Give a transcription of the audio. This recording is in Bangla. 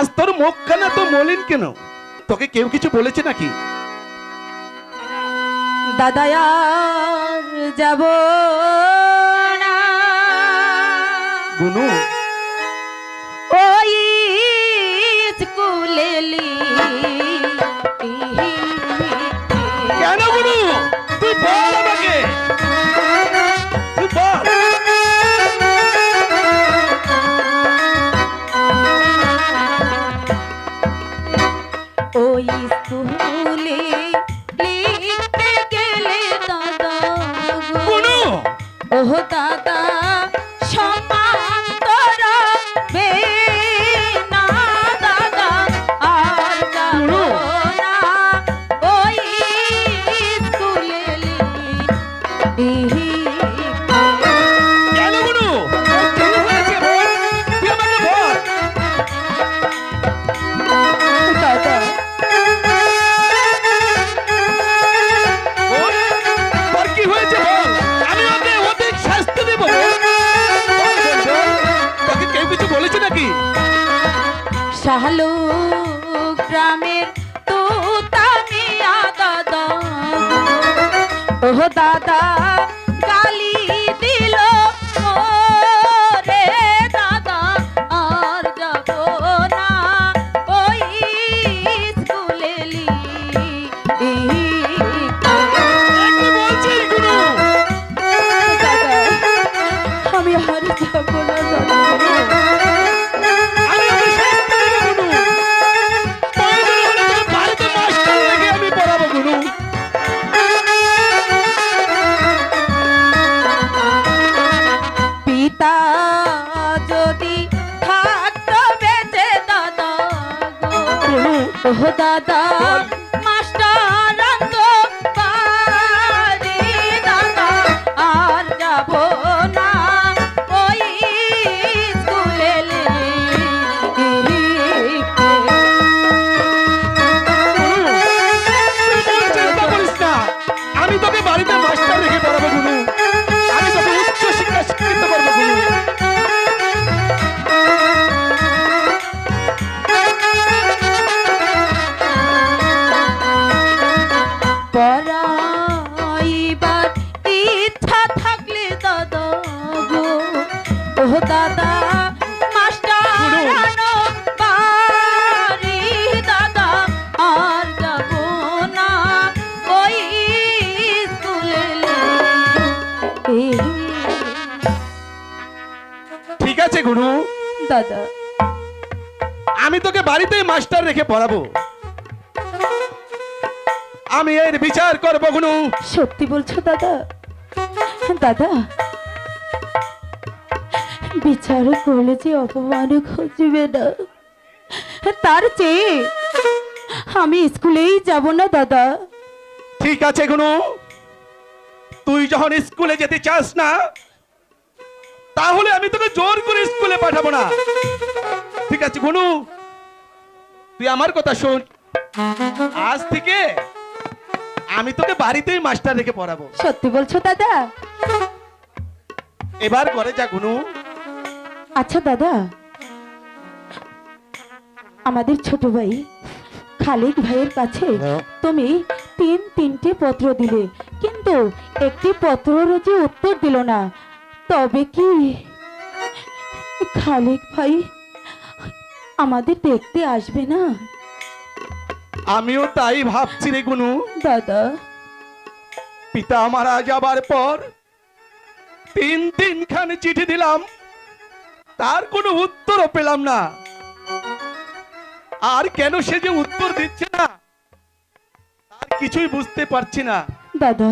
আজ তোর মুখখানা তো মলিন কেন? তোকে কেউ কিছু বলেছে নাকি? দাদা আর যাব না গুনু, ওই স্কুলেলি কেন গুনু? তুই বল আমাকে, তুই বল। ওই স্কুলে লিখতে গেলে দাদা গুনু, ওহ দাদা সম্মান তোরা বে না দাদা আর যাব না ওই স্কুলে কেন গুনু? কি হয়েছে বল, তুই আমাকে বল। দাদা বল, তোর কি হয়েছে বল, আমি ওকে অধিক শাস্তি দেব। বল, বল, বল। তোকে কেউ কিছু বলেছে নাকি? শাহালু গ্রামের তুতামিয়া দাদা ওহ দাদা গালি দিল রে দাদা আর যাব না ওই স্কুলে কি বলছিস গুনু? দাদা আমি আর যাব না দাদা আমি ওকে শাস্তি দেব গুনু। প্রয়োজন হলে তোকে বাড়িতে মাস্টার রেখে আমি পড়াবো গুনু। পিতা যদি থাকতো বেঁচে দাদা গো গুনু, ওহ দাদা বল। মাস্টার আনতো বাড়ি দাদা আর যাব না ওই স্কুলে তুই চিন্তা করিস না, আমি তোকে বাড়িতে মাস্টার রেখে পড়াবো গুনু। আমি তোকে উচ্চ শিক্ষা শিক্ষিত করবো গুনু। পড়াইবার ইচ্ছা থাকলে দাদা গো ও দাদা মাস্টার আনো বাড়ি দাদা আর যাব না ওই স্কুলে ঠিক আছে গুনু, দাদা আমি তোকে বাড়িতেই মাস্টার রেখে পড়াবো। আমি এর বিচার করবো গুনু। সত্যি বলছো দাদা? দাদা বিচার করলে যে অপমান খুঁজবে না, তার চেয়ে আমি স্কুলেই যাব না দাদা। ঠিক আছে গুনু, তুই যখন স্কুলে যেতে চাস না তাহলে আমি তোকে জোর করে স্কুলে পাঠাবো না। ঠিক আছে গুনু, তুই আমার কথা শোন। আজ থেকে আমি তোকে বাড়িতেই মাস্টার রেখে পড়াবো। সত্যি বলছো দাদা? এবার ঘরে যা গুনু। আচ্ছা দাদা, আমাদের ছোট ভাই খালিদ ভাইয়ের কাছে তুমি তিনটে পত্র দিলে, কিন্তু একটি পত্রের যে উত্তর দিল না, তবে কি খালিদ ভাই আমাদের দেখতে আসবে না? আমিও তাই ভাবছি রে গুনু। দাদা পিতা মারা যাবার পর তিনখানে চিঠি দিলাম, তার কোনো উত্তরও পেলাম না। আর কেন সে যে উত্তর দিচ্ছে না তার কিছুই বুঝতে পারছি না। দাদা